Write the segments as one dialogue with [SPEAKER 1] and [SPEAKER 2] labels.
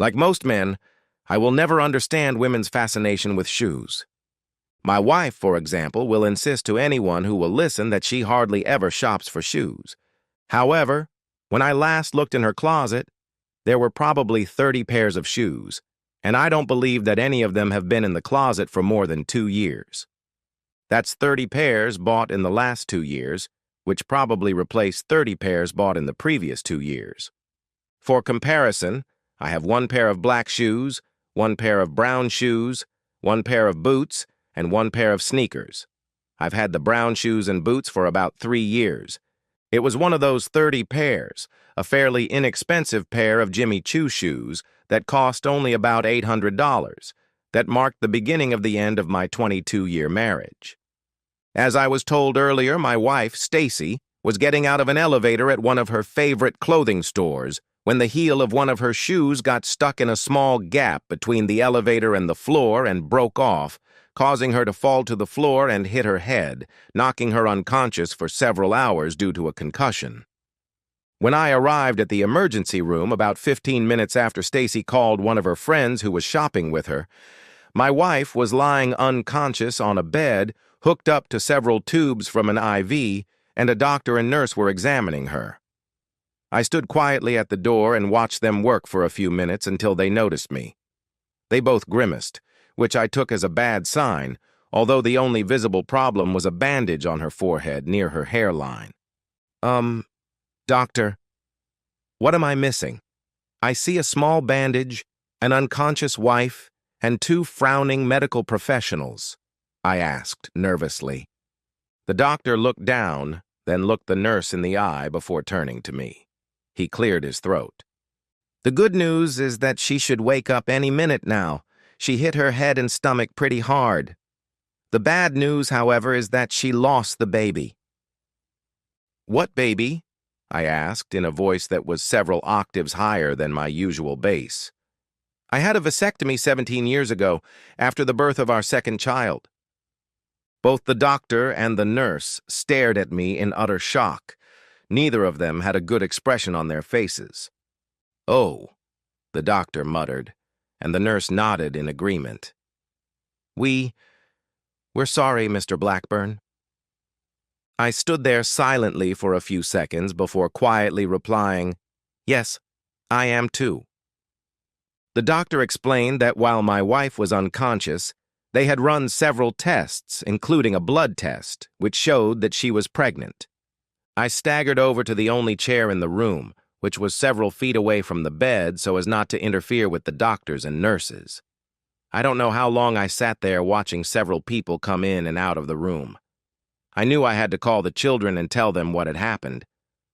[SPEAKER 1] Like most men, I will never understand women's fascination with shoes. My wife, for example, will insist to anyone who will listen that she hardly ever shops for shoes. However, when I last looked in her closet, there were probably 30 pairs of shoes, and I don't believe that any of them have been in the closet for more than 2 years. That's 30 pairs bought in the last 2 years, which probably replaced 30 pairs bought in the previous 2 years. For comparison, I have 1 pair of black shoes, 1 pair of brown shoes, 1 pair of boots, and 1 pair of sneakers. I've had the brown shoes and boots for about 3 years. It was one of those 30 pairs, a fairly inexpensive pair of Jimmy Choo shoes that cost only about $800, that marked the beginning of the end of my 22-year marriage. As I was told earlier, my wife, Stacy, was getting out of an elevator at one of her favorite clothing stores when the heel of one of her shoes got stuck in a small gap between the elevator and the floor and broke off, causing her to fall to the floor and hit her head, knocking her unconscious for several hours due to a concussion. When I arrived at the emergency room about 15 minutes after Stacy called one of her friends who was shopping with her, my wife was lying unconscious on a bed, hooked up to several tubes from an IV, and a doctor and nurse were examining her. I stood quietly at the door and watched them work for a few minutes until they noticed me. They both grimaced, which I took as a bad sign, although the only visible problem was a bandage on her forehead near her hairline. Doctor, what am I missing? I see a small bandage, an unconscious wife, and 2 frowning medical professionals, I asked nervously. The doctor looked down, then looked the nurse in the eye before turning to me. He cleared his throat. The good news is that she should wake up any minute now. She hit her head and stomach pretty hard. The bad news, however, is that she lost the baby. What baby? I asked in a voice that was several octaves higher than my usual bass. I had a vasectomy 17 years ago, after the birth of our second child. Both the doctor and the nurse stared at me in utter shock. Neither of them had a good expression on their faces. "Oh," the doctor muttered, and the nurse nodded in agreement. We're sorry, Mr. Blackburn." I stood there silently for a few seconds before quietly replying, "Yes, I am too." The doctor explained that while my wife was unconscious, they had run several tests, including a blood test, which showed that she was pregnant. I staggered over to the only chair in the room, which was several feet away from the bed so as not to interfere with the doctors and nurses. I don't know how long I sat there watching several people come in and out of the room. I knew I had to call the children and tell them what had happened,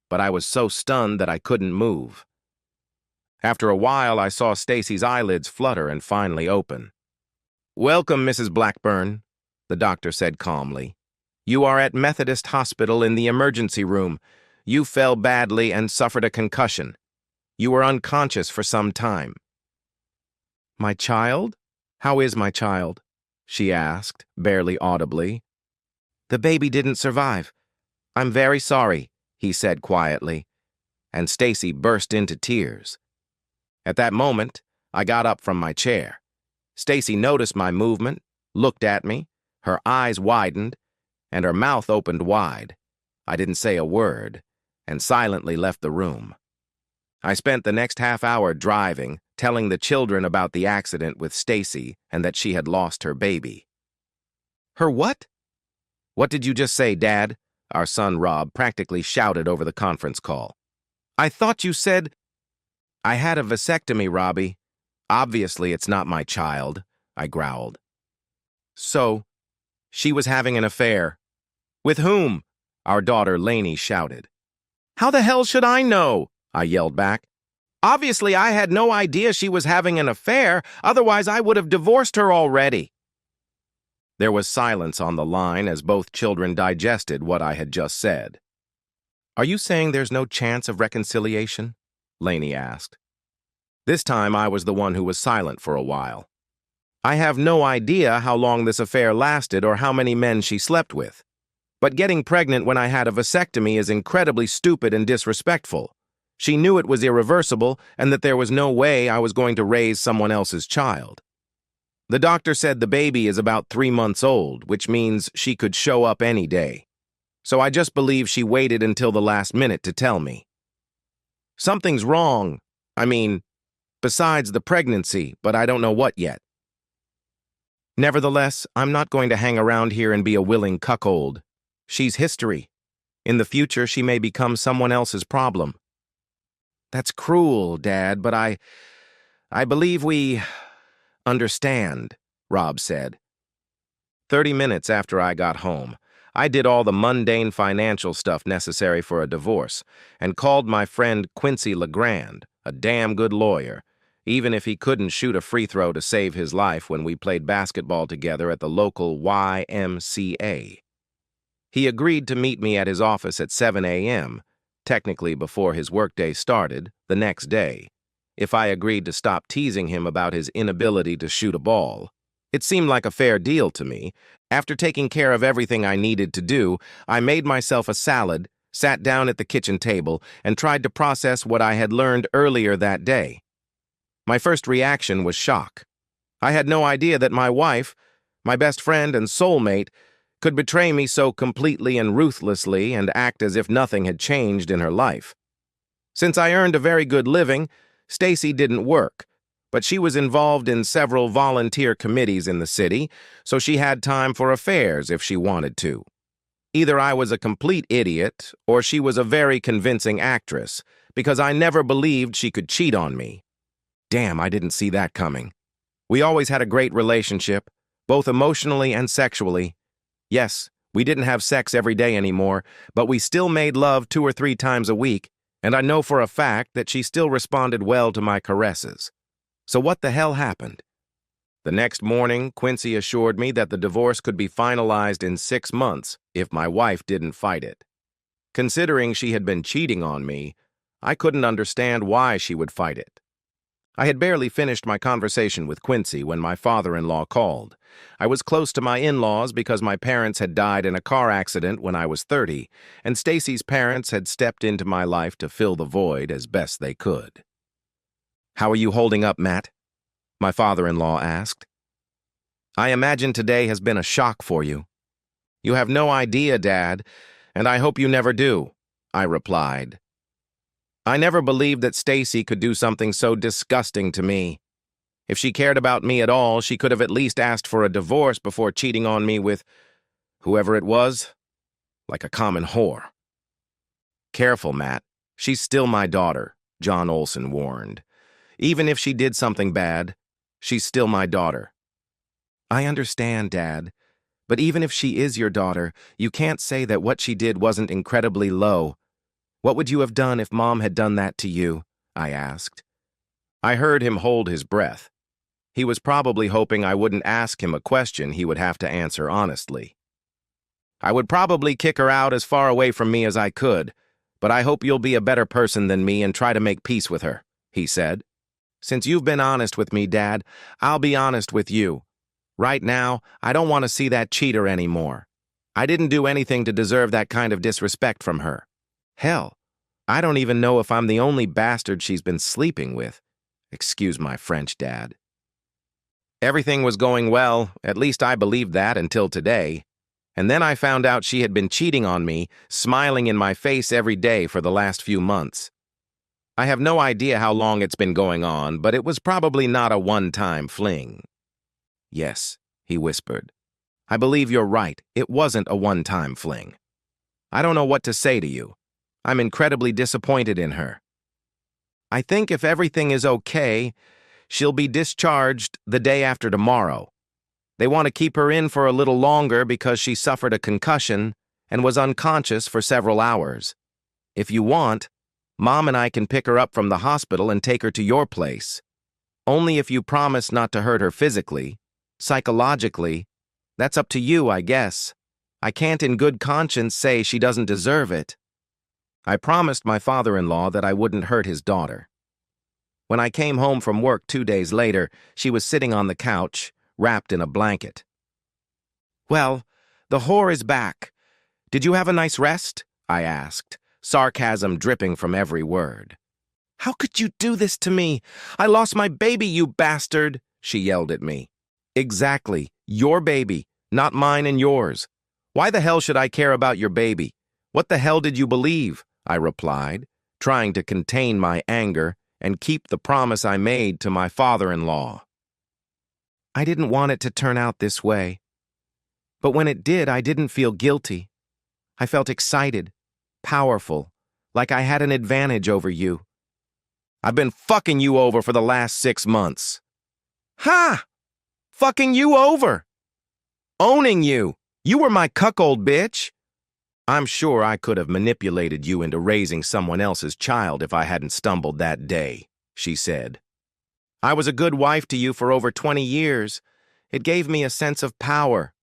[SPEAKER 1] but I was so stunned that I couldn't move. After a while, I saw Stacy's eyelids flutter and finally open. "Welcome, Mrs. Blackburn," the doctor said calmly. "You are at Methodist Hospital in the emergency room. You fell badly and suffered a concussion. You were unconscious for some time." "My child? How is my child?" she asked, barely audibly. "The baby didn't survive. I'm very sorry," he said quietly, and Stacy burst into tears. At that moment, I got up from my chair. Stacy noticed my movement, looked at me, her eyes widened, and her mouth opened wide. I didn't say a word, and silently left the room. I spent the next half hour driving, telling the children about the accident with Stacy and that she had lost her baby. "Her what?" "What did you just say, Dad?" Our son Rob practically shouted over the conference call. "I thought you said—" "I had a vasectomy, Robbie. Obviously, it's not my child," I growled. "So, she was having an affair." "With whom?" Our daughter Lainey shouted. "How the hell should I know?" I yelled back. "Obviously, I had no idea she was having an affair, otherwise I would have divorced her already." There was silence on the line as both children digested what I had just said. "Are you saying there's no chance of reconciliation?" Lainey asked. This time I was the one who was silent for a while. "I have no idea how long this affair lasted or how many men she slept with. But getting pregnant when I had a vasectomy is incredibly stupid and disrespectful. She knew it was irreversible and that there was no way I was going to raise someone else's child. The doctor said the baby is about 3 months old, which means she could show up any day. So I just believe she waited until the last minute to tell me. Something's wrong. I mean, besides the pregnancy, but I don't know what yet. Nevertheless, I'm not going to hang around here and be a willing cuckold. She's history. In the future, she may become someone else's problem. That's cruel, Dad, but I believe we understand, Rob said. 30 minutes after I got home, I did all the mundane financial stuff necessary for a divorce and called my friend Quincy LeGrand, a damn good lawyer, even if he couldn't shoot a free throw to save his life when we played basketball together at the local YMCA. He agreed to meet me at his office at 7 a.m., technically before his workday started, the next day, if I agreed to stop teasing him about his inability to shoot a ball. It seemed like a fair deal to me. After taking care of everything I needed to do, I made myself a salad, sat down at the kitchen table, and tried to process what I had learned earlier that day. My first reaction was shock. I had no idea that my wife, my best friend and soulmate, could betray me so completely and ruthlessly and act as if nothing had changed in her life. Since I earned a very good living, Stacy didn't work, but she was involved in several volunteer committees in the city, so she had time for affairs if she wanted to. Either I was a complete idiot, or she was a very convincing actress, because I never believed she could cheat on me. Damn, I didn't see that coming. We always had a great relationship, both emotionally and sexually. Yes, we didn't have sex every day anymore, but we still made love 2 or 3 times a week, and I know for a fact that she still responded well to my caresses. So what the hell happened? The next morning, Quincy assured me that the divorce could be finalized in 6 months if my wife didn't fight it. Considering she had been cheating on me, I couldn't understand why she would fight it. I had barely finished my conversation with Quincy when my father-in-law called. I was close to my in-laws because my parents had died in a car accident when I was 30, and Stacy's parents had stepped into my life to fill the void as best they could. "How are you holding up, Matt?" my father-in-law asked. "I imagine today has been a shock for you." "You have no idea, Dad, and I hope you never do," I replied. I never believed that Stacy could do something so disgusting to me. If she cared about me at all, she could have at least asked for a divorce before cheating on me with whoever it was, like a common whore. "Careful, Matt. She's still my daughter," John Olson warned. "Even if she did something bad, she's still my daughter." "I understand, Dad, but even if she is your daughter, you can't say that what she did wasn't incredibly low. What would you have done if Mom had done that to you?" I asked. I heard him hold his breath. He was probably hoping I wouldn't ask him a question he would have to answer honestly. "I would probably kick her out as far away from me as I could, but I hope you'll be a better person than me and try to make peace with her," he said. "Since you've been honest with me, Dad, I'll be honest with you. Right now, I don't want to see that cheater anymore. I didn't do anything to deserve that kind of disrespect from her. Hell, I don't even know if I'm the only bastard she's been sleeping with. Excuse my French, Dad." Everything was going well, at least I believed that until today. And then I found out she had been cheating on me, smiling in my face every day for the last few months. I have no idea how long it's been going on, but it was probably not a one-time fling. "Yes," he whispered. "I believe you're right. It wasn't a one-time fling. I don't know what to say to you. I'm incredibly disappointed in her. I think if everything is okay, she'll be discharged the day after tomorrow. They want to keep her in for a little longer because she suffered a concussion and was unconscious for several hours. If you want, Mom and I can pick her up from the hospital and take her to your place. Only if you promise not to hurt her physically. Psychologically, that's up to you, I guess. I can't in good conscience say she doesn't deserve it." I promised my father-in-law that I wouldn't hurt his daughter. When I came home from work 2 days later, she was sitting on the couch, wrapped in a blanket. "Well, the whore is back. Did you have a nice rest?" I asked, sarcasm dripping from every word. How could you do this to me? I lost my baby, you bastard, she yelled at me. Exactly, your baby, not mine and yours. Why the hell should I care about your baby? What the hell did you believe? I replied, trying to contain my anger and keep the promise I made to my father-in-law. I didn't want it to turn out this way. But when it did, I didn't feel guilty. I felt excited, powerful, like I had an advantage over you. I've been fucking you over for the last 6 months. Ha! Fucking you over! Owning you! You were my cuckold, bitch! I'm sure I could have manipulated you into raising someone else's child if I hadn't stumbled that day, she said. I was a good wife to you for over 20 years. It gave me a sense of power.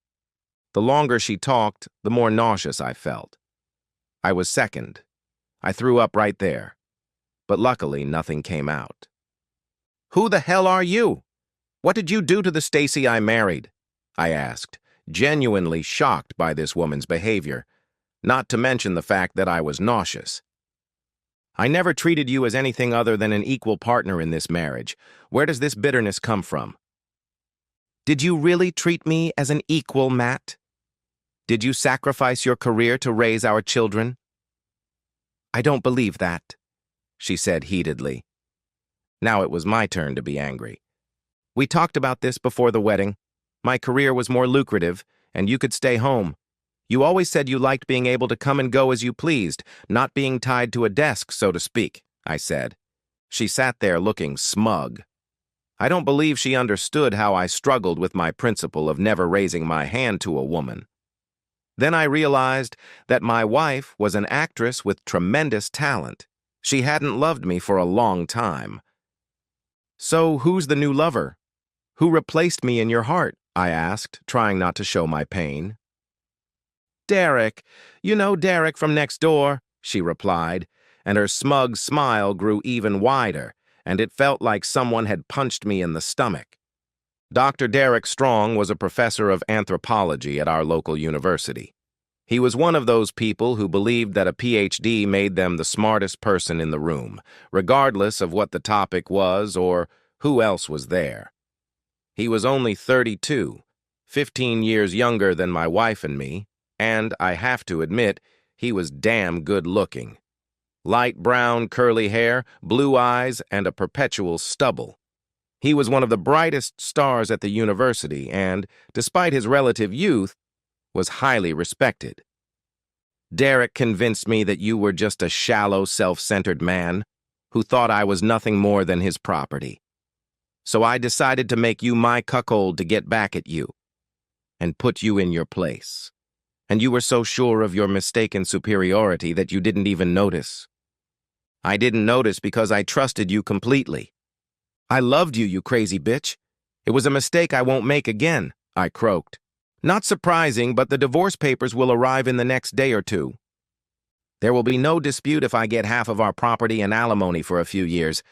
[SPEAKER 1] The longer she talked, the more nauseous I felt. I was second. I threw up right there. But luckily, nothing came out. Who the hell are you? What did you do to the Stacy I married? I asked, genuinely shocked by this woman's behavior, not to mention the fact that I was nauseous. I never treated you as anything other than an equal partner in this marriage. Where does this bitterness come from? Did you really treat me as an equal, Matt? Did you sacrifice your career to raise our children? I don't believe that, she said heatedly. Now it was my turn to be angry. We talked about this before the wedding. My career was more lucrative, and you could stay home. You always said you liked being able to come and go as you pleased, not being tied to a desk, so to speak, I said. She sat there looking smug. I don't believe she understood how I struggled with my principle of never raising my hand to a woman. Then I realized that my wife was an actress with tremendous talent. She hadn't loved me for a long time. So who's the new lover? Who replaced me in your heart? I asked, trying not to show my pain. Derek. You know Derek from next door, she replied, and her smug smile grew even wider, and it felt like someone had punched me in the stomach. Dr. Derek Strong was a professor of anthropology at our local university. He was one of those people who believed that a PhD made them the smartest person in the room, regardless of what the topic was or who else was there. He was only 32, 15 years younger than my wife and me, and, I have to admit, he was damn good-looking. Light brown curly hair, blue eyes, and a perpetual stubble. He was one of the brightest stars at the university and, despite his relative youth, was highly respected. Derek convinced me that you were just a shallow, self-centered man who thought I was nothing more than his property. So I decided to make you my cuckold to get back at you and put you in your place. And you were so sure of your mistaken superiority that you didn't even notice. I didn't notice because I trusted you completely. I loved you, you crazy bitch. It was a mistake I won't make again, I croaked. Not surprising, but the divorce papers will arrive in the next day or two. There will be no dispute if I get half of our property and alimony for a few years.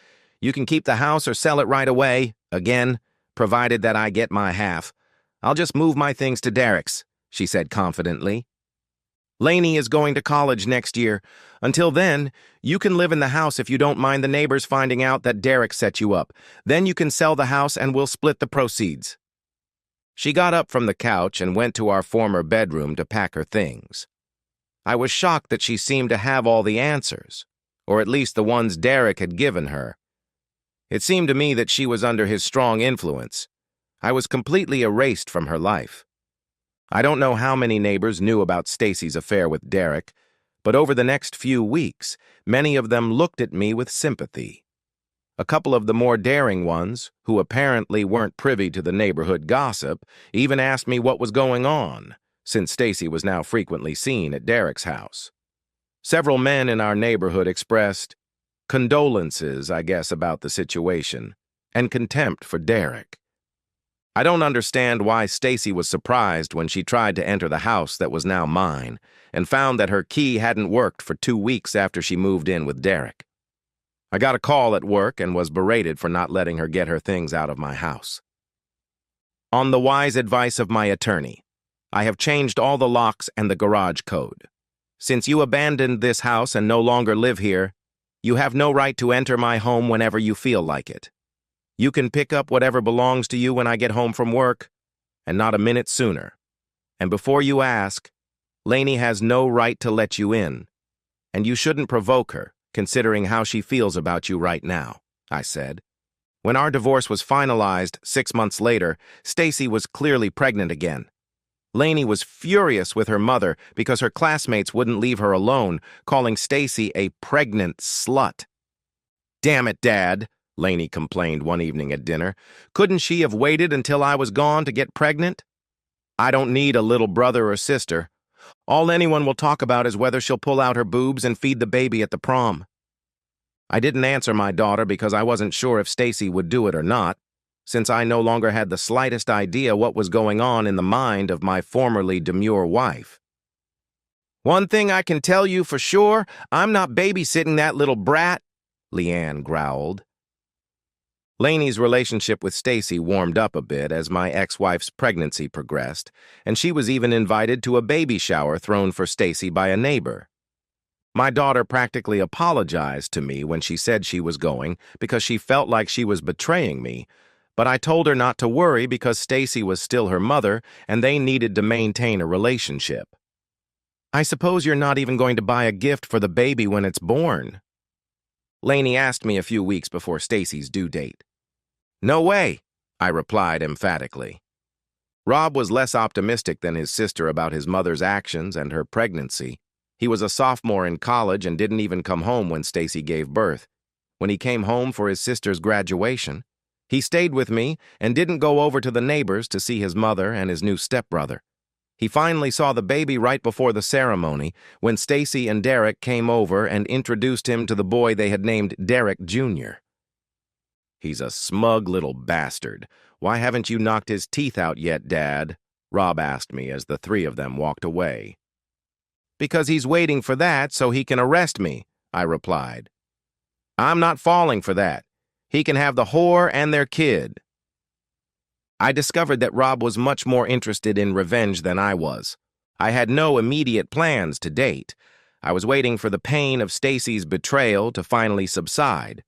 [SPEAKER 1] You can keep the house or sell it right away, again, provided that I get my half. I'll just move my things to Derek's, she said confidently. Lainey is going to college next year. Until then, you can live in the house if you don't mind the neighbors finding out that Derek set you up. Then you can sell the house and we'll split the proceeds. She got up from the couch and went to our former bedroom to pack her things. I was shocked that she seemed to have all the answers, or at least the ones Derek had given her. It seemed to me that she was under his strong influence. I was completely erased from her life. I don't know how many neighbors knew about Stacy's affair with Derek, but over the next few weeks, many of them looked at me with sympathy. A couple of the more daring ones, who apparently weren't privy to the neighborhood gossip, even asked me what was going on, since Stacy was now frequently seen at Derek's house. Several men in our neighborhood expressed condolences, I guess, about the situation, and contempt for Derek. I don't understand why Stacy was surprised when she tried to enter the house that was now mine, and found that her key hadn't worked for 2 weeks after she moved in with Derek. I got a call at work and was berated for not letting her get her things out of my house. On the wise advice of my attorney, I have changed all the locks and the garage code. Since you abandoned this house and no longer live here, You have no right to enter my home whenever you feel like it. You can pick up whatever belongs to you when I get home from work, and not a minute sooner. And before you ask, Lainey has no right to let you in, and you shouldn't provoke her, considering how she feels about you right now," I said. When our divorce was finalized 6 months later, Stacy was clearly pregnant again. Lainey was furious with her mother because her classmates wouldn't leave her alone, calling Stacy a pregnant slut. "Damn it, Dad," Lainey complained one evening at dinner. "Couldn't she have waited until I was gone to get pregnant? I don't need a little brother or sister. All anyone will talk about is whether she'll pull out her boobs and feed the baby at the prom." I didn't answer my daughter because I wasn't sure if Stacy would do it or not, since I no longer had the slightest idea what was going on in the mind of my formerly demure wife. "One thing I can tell you for sure, I'm not babysitting that little brat," Leanne growled. Lainey's relationship with Stacy warmed up a bit as my ex-wife's pregnancy progressed, and she was even invited to a baby shower thrown for Stacy by a neighbor. My daughter practically apologized to me when she said she was going because she felt like she was betraying me, but I told her not to worry because Stacy was still her mother and they needed to maintain a relationship. "I suppose you're not even going to buy a gift for the baby when it's born?" Lainey asked me a few weeks before Stacy's due date. "No way," I replied emphatically. Rob was less optimistic than his sister about his mother's actions and her pregnancy. He was a sophomore in college and didn't even come home when Stacy gave birth. When he came home for his sister's graduation, he stayed with me and didn't go over to the neighbors to see his mother and his new stepbrother. He finally saw the baby right before the ceremony when Stacy and Derek came over and introduced him to the boy they had named Derek Jr. "He's a smug little bastard. Why haven't you knocked his teeth out yet, Dad?" Rob asked me as the three of them walked away. "Because he's waiting for that so he can arrest me," I replied. "I'm not falling for that. He can have the whore and their kid." I discovered that Rob was much more interested in revenge than I was. I had no immediate plans to date. I was waiting for the pain of Stacy's betrayal to finally subside.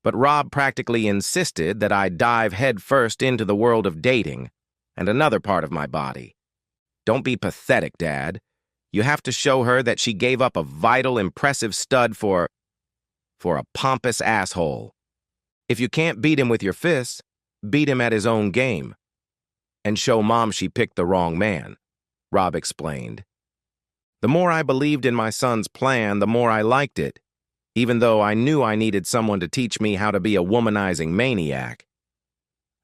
[SPEAKER 1] But Rob practically insisted that I dive headfirst into the world of dating and another part of my body. "Don't be pathetic, Dad. You have to show her that she gave up a vital, impressive stud for a pompous asshole. If you can't beat him with your fists, beat him at his own game. And show Mom she picked the wrong man," Rob explained. The more I believed in my son's plan, the more I liked it, even though I knew I needed someone to teach me how to be a womanizing maniac.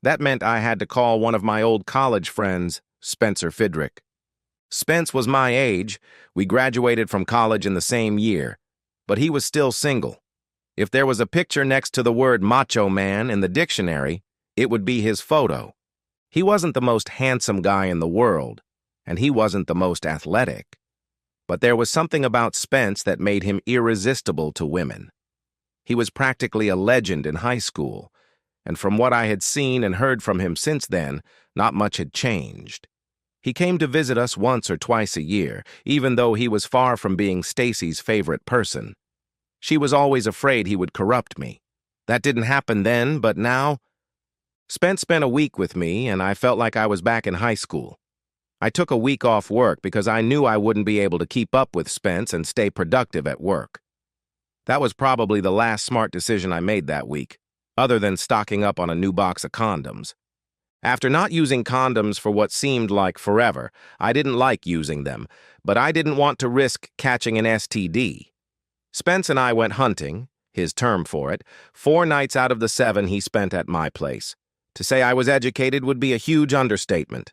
[SPEAKER 1] That meant I had to call one of my old college friends, Spencer Fidrick. Spence was my age. We graduated from college in the same year, but he was still single. If there was a picture next to the word macho man in the dictionary, it would be his photo. He wasn't the most handsome guy in the world, and he wasn't the most athletic. But there was something about Spence that made him irresistible to women. He was practically a legend in high school, and from what I had seen and heard from him since then, not much had changed. He came to visit us once or twice a year, even though he was far from being Stacy's favorite person. She was always afraid he would corrupt me. That didn't happen then, but now... Spence spent a week with me, and I felt like I was back in high school. I took a week off work because I knew I wouldn't be able to keep up with Spence and stay productive at work. That was probably the last smart decision I made that week, other than stocking up on a new box of condoms. After not using condoms for what seemed like forever, I didn't like using them, but I didn't want to risk catching an STD. Spence and I went hunting, his term for it, 4 nights out of the 7 he spent at my place. To say I was educated would be a huge understatement.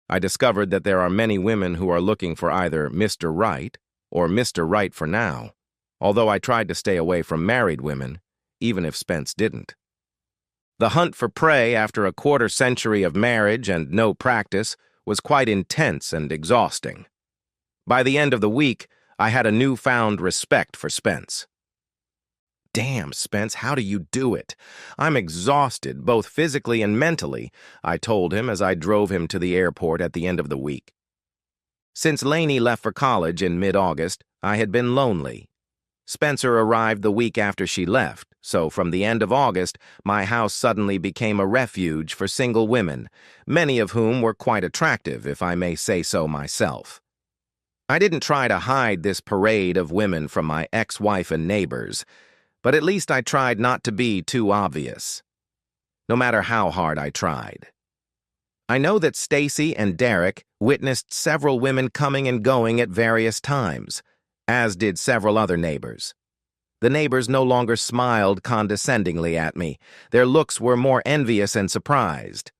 [SPEAKER 1] I discovered that there are many women who are looking for either Mr. Right or Mr. Right for now, although I tried to stay away from married women, even if Spence didn't. The hunt for prey after a quarter-century of marriage and no practice was quite intense and exhausting. By the end of the week, I had a newfound respect for Spence. "Damn, Spence, how do you do it? I'm exhausted, both physically and mentally," I told him as I drove him to the airport at the end of the week. Since Lainey left for college in mid-August, I had been lonely. Spencer arrived the week after she left, so from the end of August, my house suddenly became a refuge for single women, many of whom were quite attractive, if I may say so myself. I didn't try to hide this parade of women from my ex-wife and neighbors, but at least I tried not to be too obvious, no matter how hard I tried. I know that Stacy and Derek witnessed several women coming and going at various times, as did several other neighbors. The neighbors no longer smiled condescendingly at me. Their looks were more envious and surprised.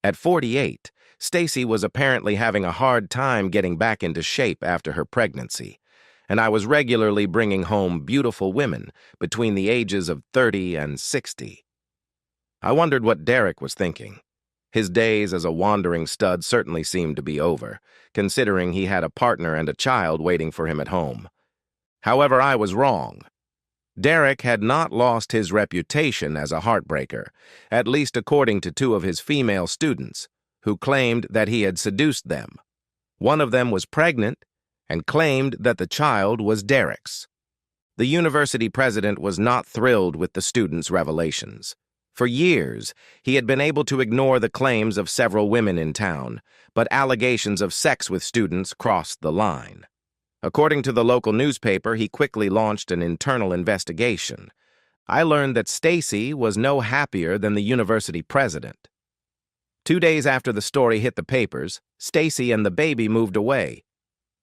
[SPEAKER 1] At 48, Stacy was apparently having a hard time getting back into shape after her pregnancy, and I was regularly bringing home beautiful women between the ages of 30 and 60. I wondered what Derek was thinking. His days as a wandering stud certainly seemed to be over, considering he had a partner and a child waiting for him at home. However, I was wrong. Derek had not lost his reputation as a heartbreaker, at least according to two of his female students, who claimed that he had seduced them. One of them was pregnant and claimed that the child was Derek's. The university president was not thrilled with the students' revelations. For years, he had been able to ignore the claims of several women in town, but allegations of sex with students crossed the line. According to the local newspaper, he quickly launched an internal investigation. I learned that Stacy was no happier than the university president. 2 days after the story hit the papers, Stacy and the baby moved away.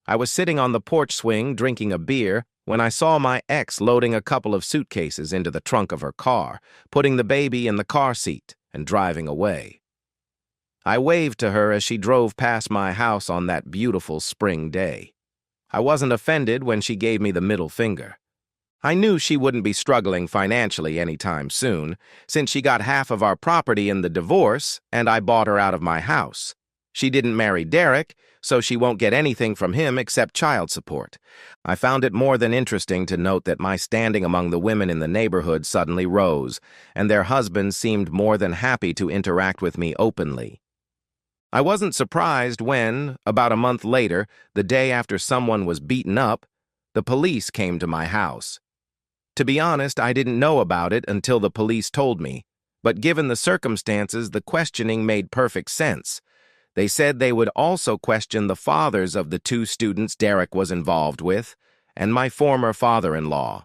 [SPEAKER 1] I was sitting on the porch swing drinking a beer when I saw my ex loading a couple of suitcases into the trunk of her car, putting the baby in the car seat, and driving away. I waved to her as she drove past my house on that beautiful spring day. I wasn't offended when she gave me the middle finger. I knew she wouldn't be struggling financially anytime soon, since she got half of our property in the divorce and I bought her out of my house. She didn't marry Derek, so she won't get anything from him except child support. I found it more than interesting to note that my standing among the women in the neighborhood suddenly rose, and their husbands seemed more than happy to interact with me openly. I wasn't surprised when, about a month later, the day after someone was beaten up, the police came to my house. To be honest, I didn't know about it until the police told me, but given the circumstances, the questioning made perfect sense. They said they would also question the fathers of the two students Derek was involved with, and my former father-in-law.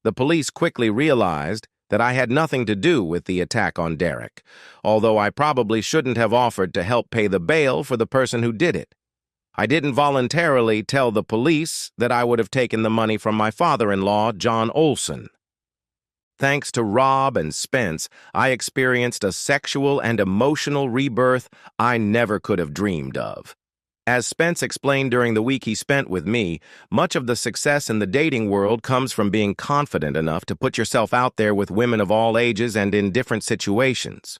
[SPEAKER 1] The police quickly realized that I had nothing to do with the attack on Derek, although I probably shouldn't have offered to help pay the bail for the person who did it. I didn't voluntarily tell the police that I would have taken the money from my father-in-law, John Olson. Thanks to Rob and Spence, I experienced a sexual and emotional rebirth I never could have dreamed of. As Spence explained during the week he spent with me, much of the success in the dating world comes from being confident enough to put yourself out there with women of all ages and in different situations.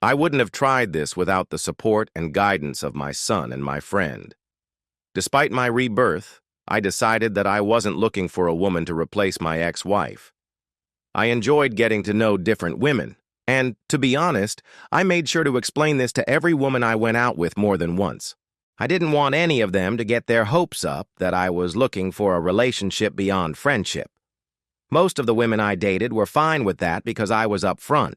[SPEAKER 1] I wouldn't have tried this without the support and guidance of my son and my friend. Despite my rebirth, I decided that I wasn't looking for a woman to replace my ex-wife. I enjoyed getting to know different women, and, to be honest, I made sure to explain this to every woman I went out with more than once. I didn't want any of them to get their hopes up that I was looking for a relationship beyond friendship. Most of the women I dated were fine with that because I was upfront,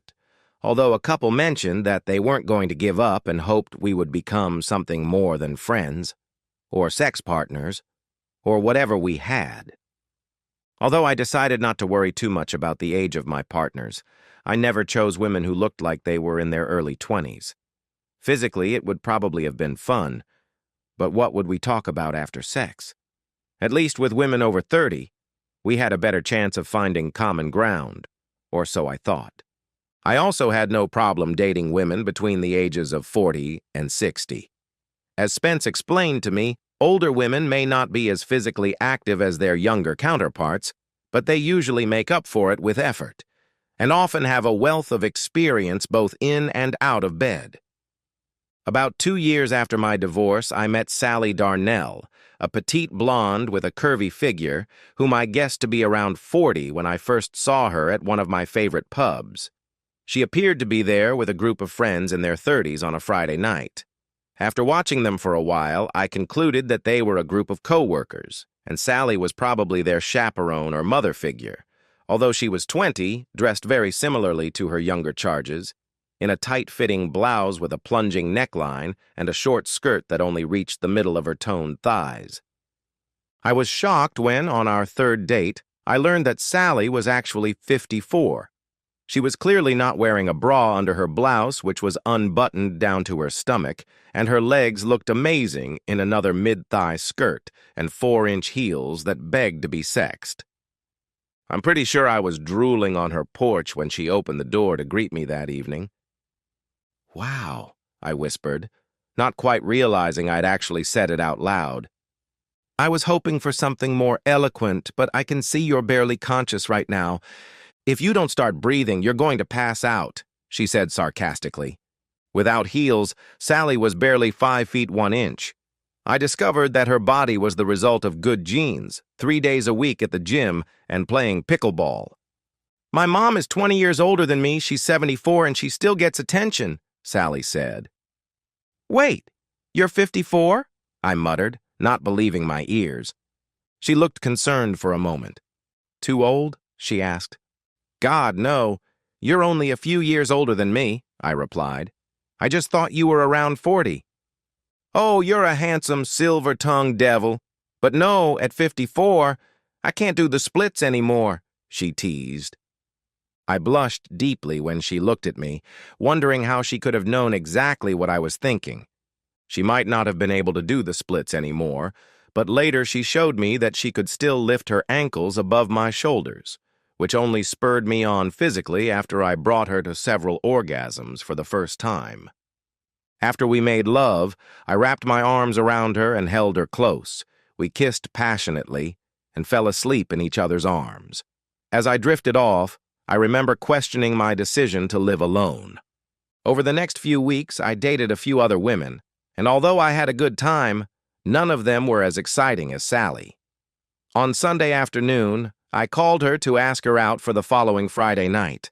[SPEAKER 1] although a couple mentioned that they weren't going to give up and hoped we would become something more than friends, or sex partners, or whatever we had. Although I decided not to worry too much about the age of my partners, I never chose women who looked like they were in their early 20s. Physically, it would probably have been fun, but what would we talk about after sex? At least with women over 30, we had a better chance of finding common ground, or so I thought. I also had no problem dating women between the ages of 40 and 60. As Spence explained to me, older women may not be as physically active as their younger counterparts, but they usually make up for it with effort, and often have a wealth of experience both in and out of bed. About 2 years after my divorce, I met Sally Darnell, a petite blonde with a curvy figure, whom I guessed to be around 40 when I first saw her at one of my favorite pubs. She appeared to be there with a group of friends in their 30s on a Friday night. After watching them for a while, I concluded that they were a group of co-workers, and Sally was probably their chaperone or mother figure, although she was 20, dressed very similarly to her younger charges, in a tight-fitting blouse with a plunging neckline and a short skirt that only reached the middle of her toned thighs. I was shocked when, on our third date, I learned that Sally was actually 54. She was clearly not wearing a bra under her blouse, which was unbuttoned down to her stomach, and her legs looked amazing in another mid-thigh skirt and 4-inch heels that begged to be sexed. I'm pretty sure I was drooling on her porch when she opened the door to greet me that evening. "Wow," I whispered, not quite realizing I'd actually said it out loud. "I was hoping for something more eloquent, but I can see you're barely conscious right now. If you don't start breathing, you're going to pass out," she said sarcastically. Without heels, Sally was barely 5 feet 1 inch. I discovered that her body was the result of good genes, 3 days a week at the gym, and playing pickleball. "My mom is 20 years older than me, she's 74, and she still gets attention," Sally said. "Wait, you're 54?" I muttered, not believing my ears. She looked concerned for a moment. "Too old?" she asked. "God, no. You're only a few years older than me," I replied. "I just thought you were around 40. "Oh, you're a handsome, silver-tongued devil. But no, at 54, I can't do the splits anymore," she teased. I blushed deeply when she looked at me, wondering how she could have known exactly what I was thinking. She might not have been able to do the splits anymore, but later she showed me that she could still lift her ankles above my shoulders, which only spurred me on physically after I brought her to several orgasms for the first time. After we made love, I wrapped my arms around her and held her close. We kissed passionately and fell asleep in each other's arms. As I drifted off, I remember questioning my decision to live alone. Over the next few weeks, I dated a few other women, and although I had a good time, none of them were as exciting as Sally. On Sunday afternoon, I called her to ask her out for the following Friday night.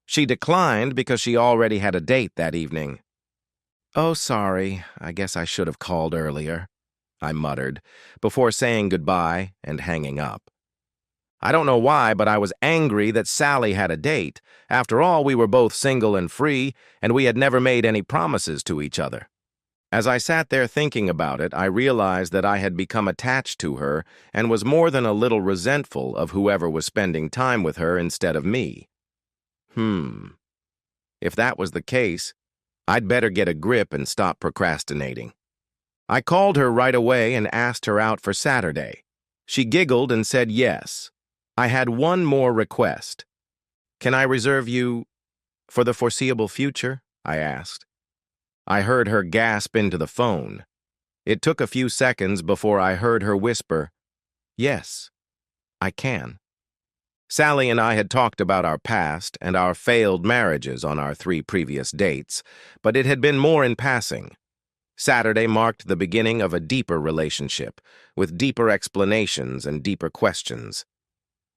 [SPEAKER 1] She declined because she already had a date that evening. "Oh, sorry, I guess I should have called earlier," I muttered, before saying goodbye and hanging up. I don't know why, but I was angry that Sally had a date. After all, we were both single and free, and we had never made any promises to each other. As I sat there thinking about it, I realized that I had become attached to her and was more than a little resentful of whoever was spending time with her instead of me. If that was the case, I'd better get a grip and stop procrastinating. I called her right away and asked her out for Saturday. She giggled and said yes. I had one more request. "Can I reserve you for the foreseeable future?" I asked. I heard her gasp into the phone. It took a few seconds before I heard her whisper, "Yes, I can." Sally and I had talked about our past and our failed marriages on our 3 previous dates, but it had been more in passing. Saturday marked the beginning of a deeper relationship, with deeper explanations and deeper questions.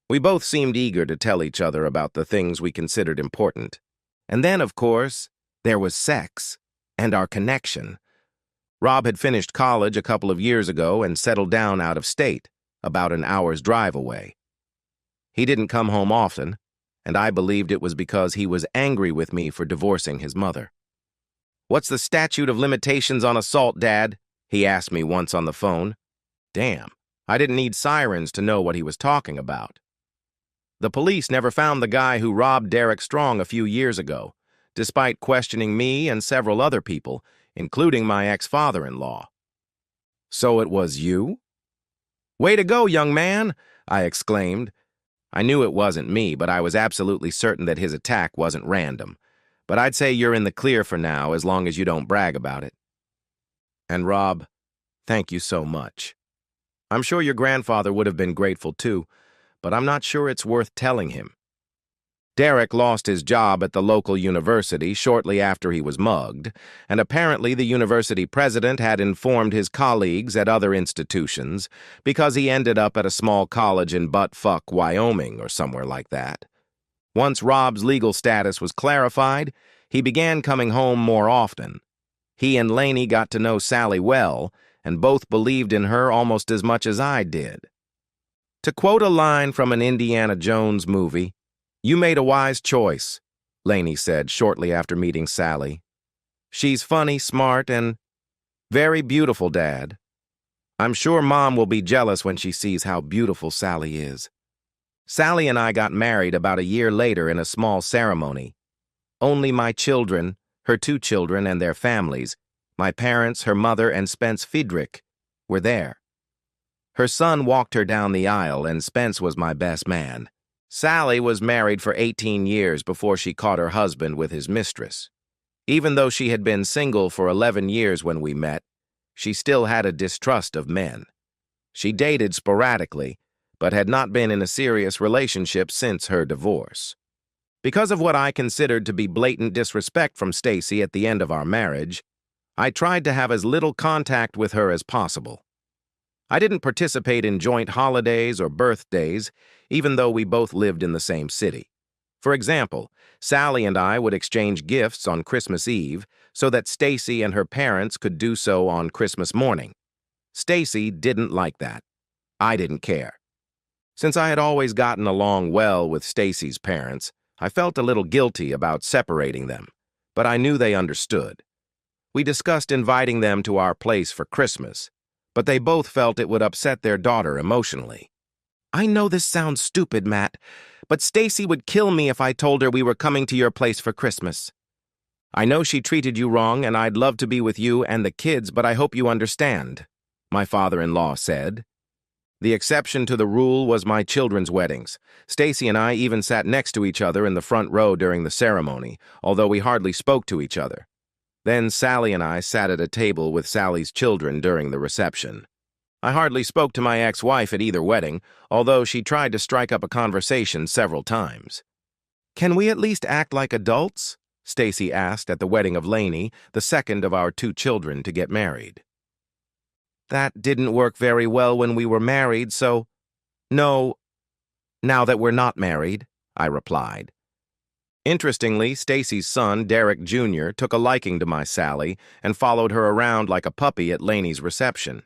[SPEAKER 1] We both seemed eager to tell each other about the things we considered important. And then, of course, there was sex and our connection. Rob had finished college a couple of years ago and settled down out of state, about an hour's drive away. He didn't come home often, and I believed it was because he was angry with me for divorcing his mother. "What's the statute of limitations on assault, Dad?" he asked me once on the phone. Damn, I didn't need sirens to know what he was talking about. The police never found the guy who robbed Derek Strong a few years ago, despite questioning me and several other people, including my ex-father-in-law. "So it was you?" "Way to go, young man," I exclaimed. I knew it wasn't me, but I was absolutely certain that his attack wasn't random. But I'd say you're in the clear for now, as long as you don't brag about it. "And Rob, thank you so much. I'm sure your grandfather would have been grateful too, but I'm not sure it's worth telling him. Derek lost his job at the local university shortly after he was mugged, and apparently the university president had informed his colleagues at other institutions because he ended up at a small college in butt-fuck Wyoming or somewhere like that. Once Rob's legal status was clarified, he began coming home more often. He and Lainey got to know Sally well, and both believed in her almost as much as I did. To quote a line from an Indiana Jones movie, "You made a wise choice," Lainey said shortly after meeting Sally. "She's funny, smart, and very beautiful, Dad. I'm sure Mom will be jealous when she sees how beautiful Sally is." Sally and I got married about a year later in a small ceremony. Only my children, her 2 children and their families, my parents, her mother, and Spence Friedrich, were there. Her son walked her down the aisle, and Spence was my best man. Sally was married for 18 years before she caught her husband with his mistress. Even though she had been single for 11 years when we met, she still had a distrust of men. She dated sporadically, but had not been in a serious relationship since her divorce. Because of what I considered to be blatant disrespect from Stacy at the end of our marriage, I tried to have as little contact with her as possible. I didn't participate in joint holidays or birthdays, even though we both lived in the same city. For example, Sally and I would exchange gifts on Christmas Eve so that Stacy and her parents could do so on Christmas morning. Stacy didn't like that. I didn't care. Since I had always gotten along well with Stacy's parents, I felt a little guilty about separating them, but I knew they understood. We discussed inviting them to our place for Christmas, but they both felt it would upset their daughter emotionally. "I know this sounds stupid, Matt, but Stacy would kill me if I told her we were coming to your place for Christmas. I know she treated you wrong, and I'd love to be with you and the kids, but I hope you understand," my father-in-law said. The exception to the rule was my children's weddings. Stacy and I even sat next to each other in the front row during the ceremony, although we hardly spoke to each other. Then Sally and I sat at a table with Sally's children during the reception. I hardly spoke to my ex-wife at either wedding, although she tried to strike up a conversation several times. "Can we at least act like adults?" Stacy asked at the wedding of Lainey, the second of our 2 children to get married. "That didn't work very well when we were married, so—" "No, now that we're not married," I replied. Interestingly, Stacy's son, Derek Jr., took a liking to my Sally and followed her around like a puppy at Lainey's reception.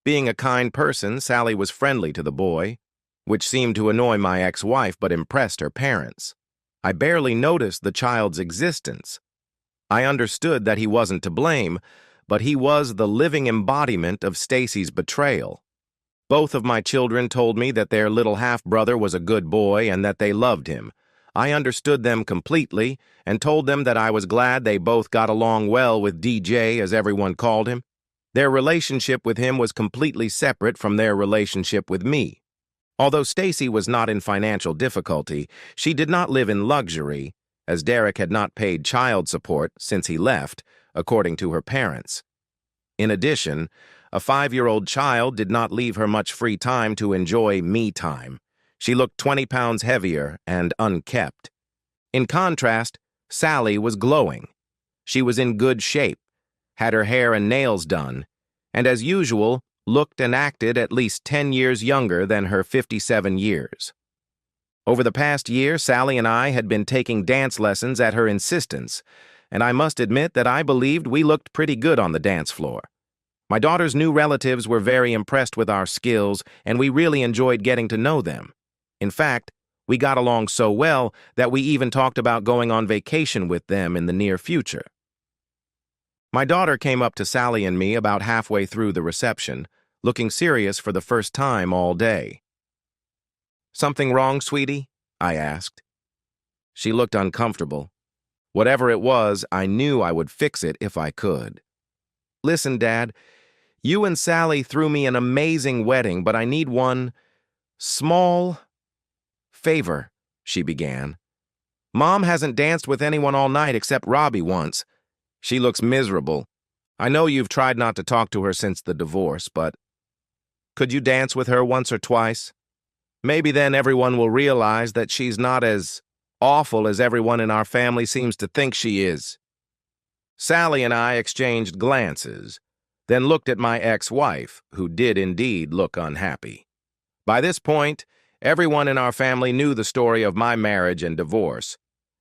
[SPEAKER 1] Being a kind person, Sally was friendly to the boy, which seemed to annoy my ex-wife but impressed her parents. I barely noticed the child's existence. I understood that he wasn't to blame, but he was the living embodiment of Stacy's betrayal. Both of my children told me that their little half-brother was a good boy and that they loved him. I understood them completely and told them that I was glad they both got along well with DJ, as everyone called him. Their relationship with him was completely separate from their relationship with me. Although Stacy was not in financial difficulty, she did not live in luxury, as Derek had not paid child support since he left, according to her parents. In addition, a 5-year-old child did not leave her much free time to enjoy me time. She looked 20 pounds heavier and unkempt. In contrast, Sally was glowing. She was in good shape, had her hair and nails done, and as usual, looked and acted at least 10 years younger than her 57 years. Over the past year, Sally and I had been taking dance lessons at her insistence, and I must admit that I believed we looked pretty good on the dance floor. My daughter's new relatives were very impressed with our skills, and we really enjoyed getting to know them. In fact, we got along so well that we even talked about going on vacation with them in the near future. My daughter came up to Sally and me about halfway through the reception, looking serious for the first time all day. "Something wrong, sweetie?" I asked. She looked uncomfortable. Whatever it was, I knew I would fix it if I could. "Listen, Dad, you and Sally threw me an amazing wedding, but I need one small favor," she began. "Mom hasn't danced with anyone all night except Robbie once. She looks miserable. I know you've tried not to talk to her since the divorce, but could you dance with her once or twice? Maybe then everyone will realize that she's not as awful as everyone in our family seems to think she is." Sally and I exchanged glances, then looked at my ex-wife, who did indeed look unhappy. By this point, everyone in our family knew the story of my marriage and divorce,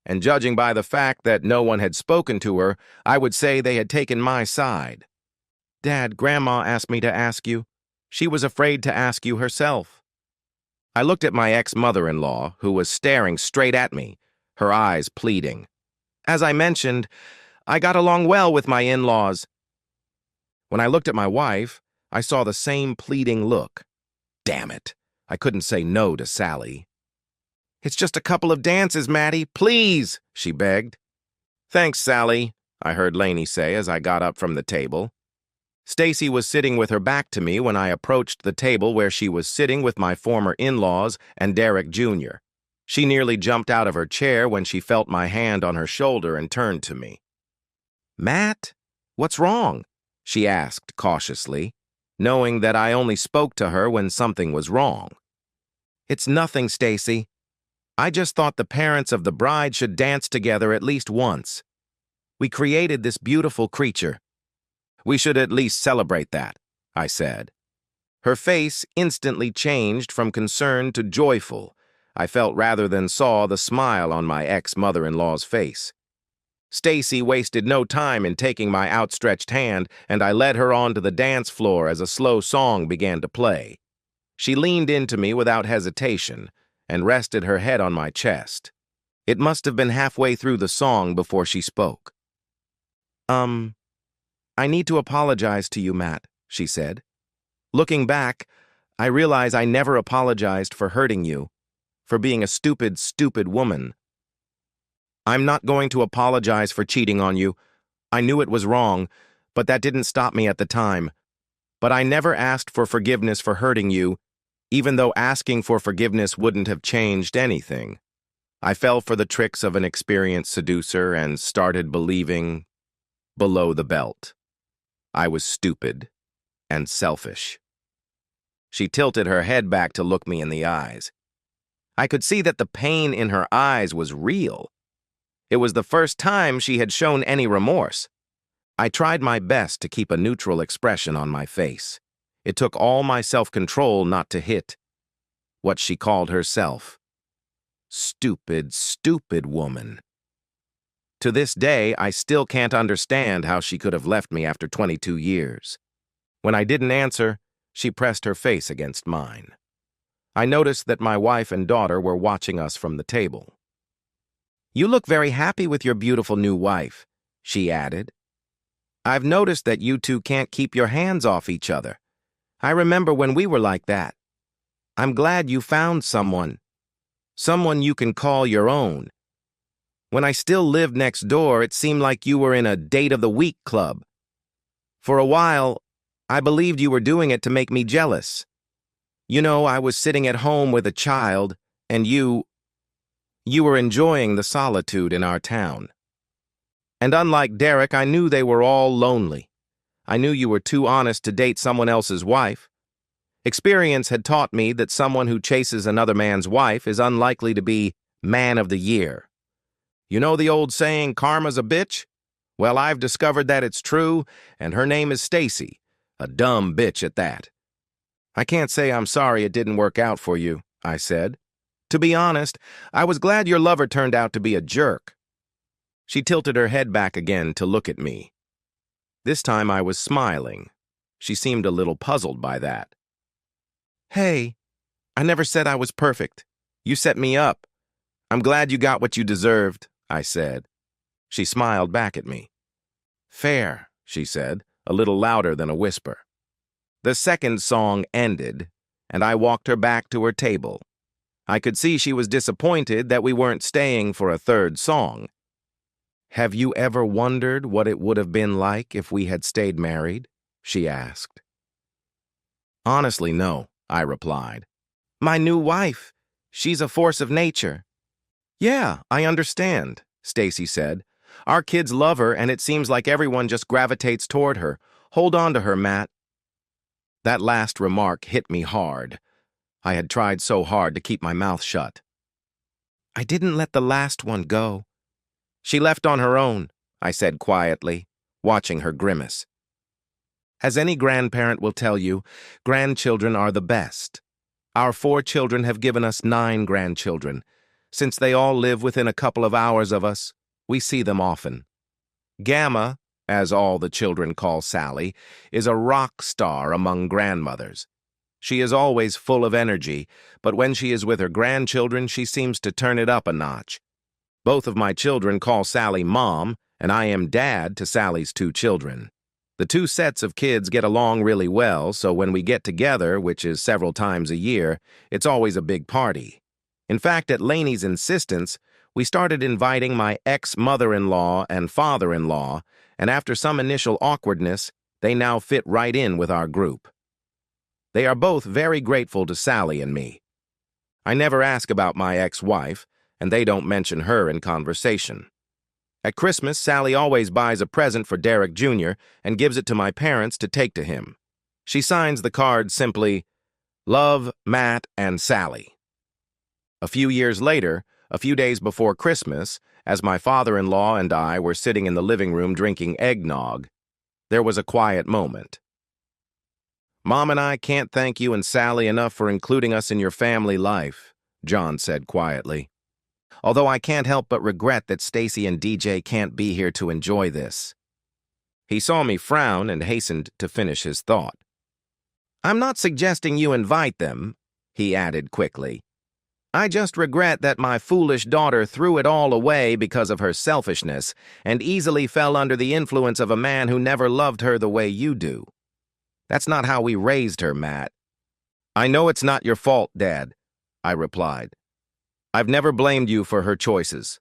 [SPEAKER 1] and judging by the fact that no one had spoken to her, I would say they had taken my side. "Dad, Grandma asked me to ask you. She was afraid to ask you herself." I looked at my ex-mother-in-law, who was staring straight at me, her eyes pleading. As I mentioned, I got along well with my in-laws. When I looked at my wife, I saw the same pleading look. Damn it, I couldn't say no to Sally. "It's just a couple of dances, Maddie, please," she begged. "Thanks, Sally," I heard Lainey say as I got up from the table. Stacy was sitting with her back to me when I approached the table where she was sitting with my former in-laws and Derek Jr. She nearly jumped out of her chair when she felt my hand on her shoulder and turned to me. "Matt, what's wrong?" she asked cautiously, knowing that I only spoke to her when something was wrong. "It's nothing, Stacy. I just thought the parents of the bride should dance together at least once. We created this beautiful creature. We should at least celebrate that," I said. Her face instantly changed from concern to joyful. I felt rather than saw the smile on my ex-mother-in-law's face. Stacy wasted no time in taking my outstretched hand, and I led her onto the dance floor as a slow song began to play. She leaned into me without hesitation and rested her head on my chest. It must have been halfway through the song before she spoke. "I need to apologize to you, Matt," she said. "Looking back, I realize I never apologized for hurting you, for being a stupid, stupid woman. I'm not going to apologize for cheating on you. I knew it was wrong, but that didn't stop me at the time. But I never asked for forgiveness for hurting you, even though asking for forgiveness wouldn't have changed anything. I fell for the tricks of an experienced seducer and started believing below the belt. I was stupid and selfish." She tilted her head back to look me in the eyes. I could see that the pain in her eyes was real. It was the first time she had shown any remorse. I tried my best to keep a neutral expression on my face. It took all my self-control not to hit what she called herself. Stupid, stupid woman. To this day, I still can't understand how she could have left me after 22 years. When I didn't answer, she pressed her face against mine. I noticed that my wife and daughter were watching us from the table. "You look very happy with your beautiful new wife," she added. "I've noticed that you two can't keep your hands off each other. I remember when we were like that. I'm glad you found someone you can call your own. When I still lived next door, it seemed like you were in a date of the week club. For a while, I believed you were doing it to make me jealous. You know, I was sitting at home with a child, and you were enjoying the solitude in our town. And unlike Derek, I knew they were all lonely. I knew you were too honest to date someone else's wife. Experience had taught me that someone who chases another man's wife is unlikely to be man of the year. You know the old saying, karma's a bitch? Well, I've discovered that it's true, and her name is Stacy, a dumb bitch at that." "I can't say I'm sorry it didn't work out for you," I said. "To be honest, I was glad your lover turned out to be a jerk." She tilted her head back again to look at me. This time I was smiling. She seemed a little puzzled by that. "Hey, I never said I was perfect. You set me up. I'm glad you got what you deserved," I said. She smiled back at me. "Fair," she said, a little louder than a whisper. The second song ended, and I walked her back to her table. I could see she was disappointed that we weren't staying for a third song. "Have you ever wondered what it would have been like if we had stayed married?" she asked. "Honestly, no," I replied. "My new wife, she's a force of nature." "Yeah, I understand," Stacy said. "Our kids love her, and it seems like everyone just gravitates toward her. Hold on to her, Matt." That last remark hit me hard. I had tried so hard to keep my mouth shut. "I didn't let the last one go. She left on her own," I said quietly, watching her grimace. As any grandparent will tell you, grandchildren are the best. Our 4 children have given us 9 grandchildren. Since they all live within a couple of hours of us, we see them often. Gamma, as all the children call Sally, is a rock star among grandmothers. She is always full of energy, but when she is with her grandchildren, she seems to turn it up a notch. Both of my children call Sally Mom, and I am Dad to Sally's 2 children. The 2 sets of kids get along really well, so when we get together, which is several times a year, it's always a big party. In fact, at Lainey's insistence, we started inviting my ex-mother-in-law and father-in-law, and after some initial awkwardness, they now fit right in with our group. They are both very grateful to Sally and me. I never ask about my ex-wife, and they don't mention her in conversation. At Christmas, Sally always buys a present for Derek Jr. and gives it to my parents to take to him. She signs the card simply, "Love, Matt and Sally." A few years later, a few days before Christmas, as my father-in-law and I were sitting in the living room drinking eggnog, there was a quiet moment. "Mom and I can't thank you and Sally enough for including us in your family life," John said quietly. "Although I can't help but regret that Stacy and DJ can't be here to enjoy this." He saw me frown and hastened to finish his thought. "I'm not suggesting you invite them," he added quickly. "I just regret that my foolish daughter threw it all away because of her selfishness and easily fell under the influence of a man who never loved her the way you do. That's not how we raised her, Matt." "I know it's not your fault, Dad," I replied. "I've never blamed you for her choices.